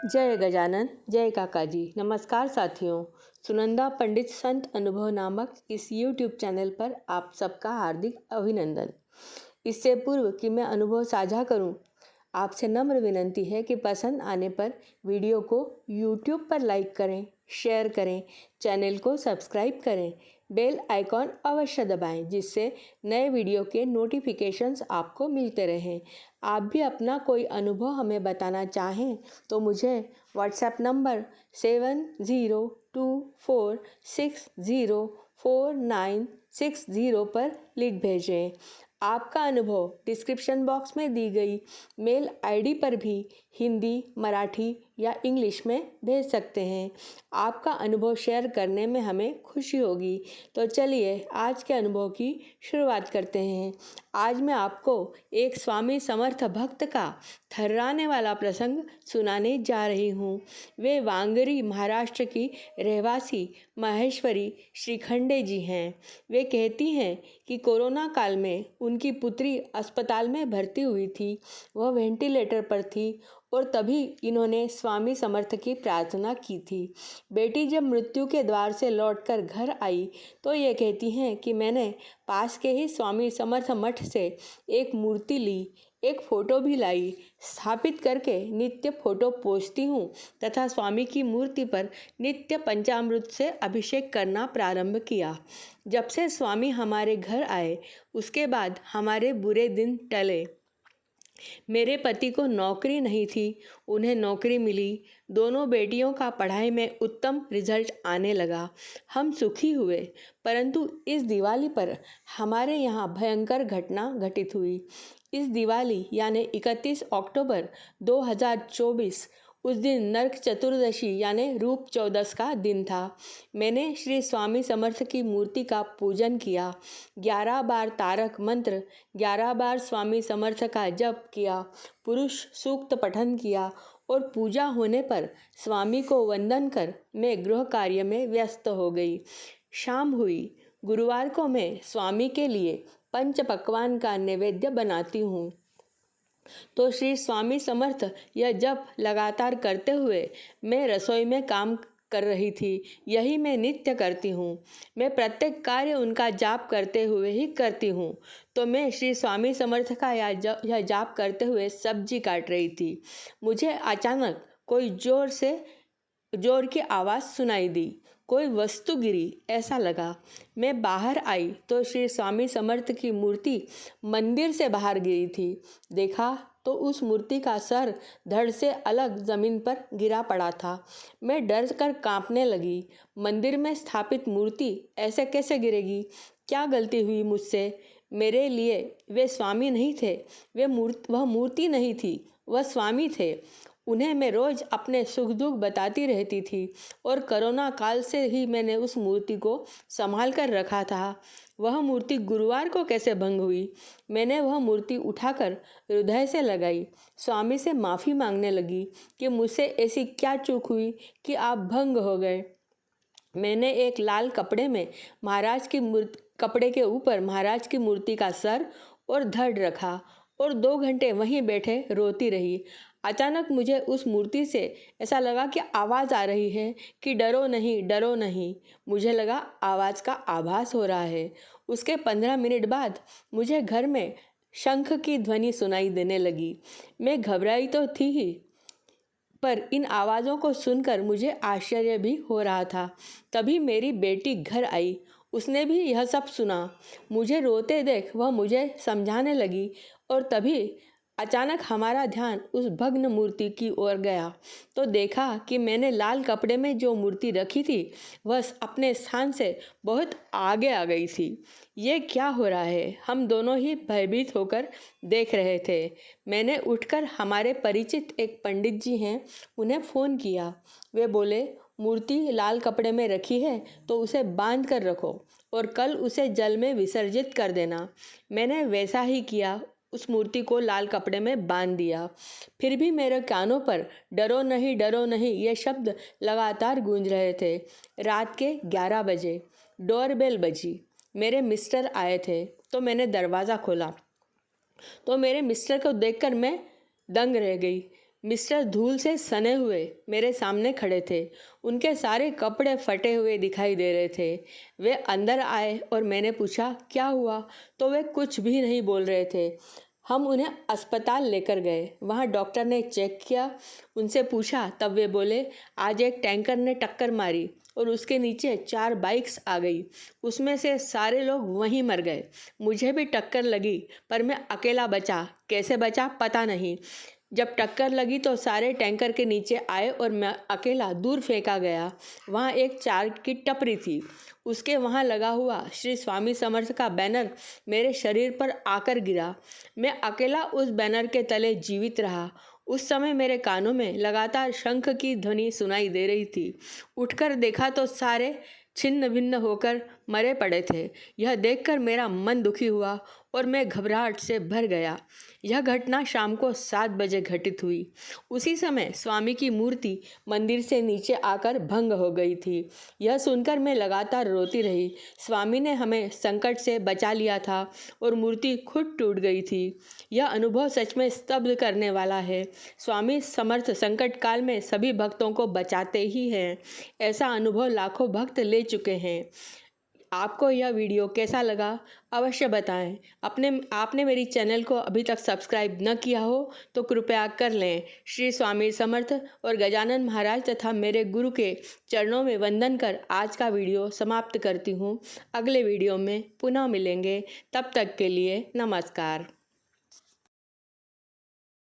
जय गजानन, जय काका जी। नमस्कार साथियों, सुनंदा पंडित संत अनुभव नामक इस YouTube चैनल पर आप सबका हार्दिक अभिनंदन। इससे पूर्व कि मैं अनुभव साझा करूं, आपसे नम्र विनंती है कि पसंद आने पर वीडियो को YouTube पर लाइक करें, शेयर करें, चैनल को सब्सक्राइब करें, बेल आइकॉन अवश्य दबाएं जिससे नए वीडियो के नोटिफिकेशंस आपको मिलते रहें। आप भी अपना कोई अनुभव हमें बताना चाहें तो मुझे व्हाट्सएप नंबर 7024604960 पर लिख भेजें। आपका अनुभव डिस्क्रिप्शन बॉक्स में दी गई मेल आईडी पर भी हिंदी, मराठी या इंग्लिश में भेज सकते हैं। आपका अनुभव शेयर करने में हमें खुशी होगी। तो चलिए आज के अनुभव की शुरुआत करते हैं। आज मैं आपको एक स्वामी समर्थ भक्त का थर्राने वाला प्रसंग सुनाने जा रही हूँ। वे वांगरी महाराष्ट्र की रहवासी महेश्वरी श्रीखंडे जी हैं। वे कहती हैं कि कोरोना काल में उनकी पुत्री अस्पताल में भर्ती हुई थी। वह वेंटिलेटर पर थी और तभी इन्होंने स्वामी समर्थ की प्रार्थना की थी। बेटी जब मृत्यु के द्वार से लौटकर घर आई तो ये कहती हैं कि मैंने पास के ही स्वामी समर्थ मठ से एक मूर्ति ली, एक फ़ोटो भी लाई, स्थापित करके नित्य फ़ोटो पोंछती हूँ तथा स्वामी की मूर्ति पर नित्य पंचामृत से अभिषेक करना प्रारंभ किया। जब से स्वामी हमारे घर आए उसके बाद हमारे बुरे दिन टले। मेरे पति को नौकरी नहीं थी, उन्हें नौकरी मिली। दोनों बेटियों का पढ़ाई में उत्तम रिजल्ट आने लगा। हम सुखी हुए, परंतु इस दिवाली पर हमारे यहाँ भयंकर घटना घटित हुई। इस दिवाली यानी 31 अक्टूबर 2024 उस दिन नरक चतुर्दशी यानी रूप चौदस का दिन था। मैंने श्री स्वामी समर्थ की मूर्ति का पूजन किया, 11 बार तारक मंत्र, 11 बार स्वामी समर्थ का जप किया, पुरुष सूक्त पठन किया और पूजा होने पर स्वामी को वंदन कर मैं गृह कार्य में व्यस्त हो गई। शाम हुई। गुरुवार को मैं स्वामी के लिए पंच पकवान का नैवेद्य बनाती हूँ तो श्री स्वामी समर्थ यह जप लगातार करते हुए मैं रसोई में काम कर रही थी। यही मैं नित्य करती हूँ। मैं प्रत्येक कार्य उनका जाप करते हुए ही करती हूँ। तो मैं श्री स्वामी समर्थ का यह जाप करते हुए सब्जी काट रही थी। मुझे अचानक कोई जोर की आवाज़ सुनाई दी। कोई वस्तु गिरी ऐसा लगा। मैं बाहर आई तो श्री स्वामी समर्थ की मूर्ति मंदिर से बाहर गिरी थी। देखा तो उस मूर्ति का सर धड़ से अलग जमीन पर गिरा पड़ा था। मैं डर कर कांपने लगी। मंदिर में स्थापित मूर्ति ऐसे कैसे गिरेगी? क्या गलती हुई मुझसे? मेरे लिए वे स्वामी नहीं थे, वह मूर्ति नहीं थी, वह स्वामी थे। उन्हें मैं रोज अपने सुख दुख बताती रहती थी और कोरोना काल से ही मैंने उस मूर्ति को संभाल कर रखा था। वह मूर्ति गुरुवार को कैसे भंग हुई? मैंने वह मूर्ति उठाकर हृदय से लगाई, स्वामी से माफ़ी मांगने लगी कि मुझसे ऐसी क्या चूक हुई कि आप भंग हो गए। मैंने एक लाल कपड़े के ऊपर महाराज की मूर्ति का सर और धड़ रखा और 2 घंटे वहीं बैठे रोती रही। अचानक मुझे उस मूर्ति से ऐसा लगा कि आवाज़ आ रही है कि डरो नहीं, डरो नहीं। मुझे लगा आवाज़ का आभास हो रहा है। उसके 15 मिनट बाद मुझे घर में शंख की ध्वनि सुनाई देने लगी। मैं घबराई तो थी ही, पर इन आवाज़ों को सुनकर मुझे आश्चर्य भी हो रहा था। तभी मेरी बेटी घर आई। उसने भी यह सब सुना। मुझे रोते देख वह मुझे समझाने लगी और तभी अचानक हमारा ध्यान उस भग्न मूर्ति की ओर गया तो देखा कि मैंने लाल कपड़े में जो मूर्ति रखी थी वह अपने स्थान से बहुत आगे आ गई थी। ये क्या हो रहा है? हम दोनों ही भयभीत होकर देख रहे थे। मैंने उठकर हमारे परिचित एक पंडित जी हैं, उन्हें फ़ोन किया। वे बोले, मूर्ति लाल कपड़े में रखी है तो उसे बांध कर रखो और कल उसे जल में विसर्जित कर देना। मैंने वैसा ही किया, उस मूर्ति को लाल कपड़े में बांध दिया। फिर भी मेरे कानों पर डरो नहीं ये शब्द लगातार गूंज रहे थे। रात के 11 बजे डोरबेल बजी। मेरे मिस्टर आए थे तो मैंने दरवाज़ा खोला तो मेरे मिस्टर को देखकर मैं दंग रह गई। मिस्टर धूल से सने हुए मेरे सामने खड़े थे। उनके सारे कपड़े फटे हुए दिखाई दे रहे थे। वे अंदर आए और मैंने पूछा क्या हुआ, तो वे कुछ भी नहीं बोल रहे थे। हम उन्हें अस्पताल लेकर गए। वहाँ डॉक्टर ने चेक किया, उनसे पूछा, तब वे बोले आज एक टैंकर ने टक्कर मारी और उसके नीचे 4 बाइक्स आ गई। उसमें से सारे लोग वहीं मर गए। मुझे भी टक्कर लगी पर मैं अकेला बचा। कैसे बचा पता नहीं। जब टक्कर लगी तो सारे टैंकर के नीचे आए और मैं अकेला दूर फेंका गया। वहाँ एक चाय की टपरी थी, उसके वहाँ लगा हुआ श्री स्वामी समर्थ का बैनर मेरे शरीर पर आकर गिरा। मैं अकेला उस बैनर के तले जीवित रहा। उस समय मेरे कानों में लगातार शंख की ध्वनि सुनाई दे रही थी। उठकर देखा तो सारे छिन्न भिन्न होकर मरे पड़े थे। यह देखकर मेरा मन दुखी हुआ और मैं घबराहट से भर गया। यह घटना शाम को 7 बजे घटित हुई। उसी समय स्वामी की मूर्ति मंदिर से नीचे आकर भंग हो गई थी। यह सुनकर मैं लगातार रोती रही। स्वामी ने हमें संकट से बचा लिया था और मूर्ति खुद टूट गई थी। यह अनुभव सच में स्तब्ध करने वाला है। स्वामी समर्थ संकट काल में सभी भक्तों को बचाते ही हैं। ऐसा अनुभव लाखों भक्त ले चुके हैं। आपको यह वीडियो कैसा लगा अवश्य बताएं। आपने मेरी चैनल को अभी तक सब्सक्राइब न किया हो तो कृपया कर लें। श्री स्वामी समर्थ और गजानन महाराज तथा मेरे गुरु के चरणों में वंदन कर आज का वीडियो समाप्त करती हूँ। अगले वीडियो में पुनः मिलेंगे, तब तक के लिए नमस्कार।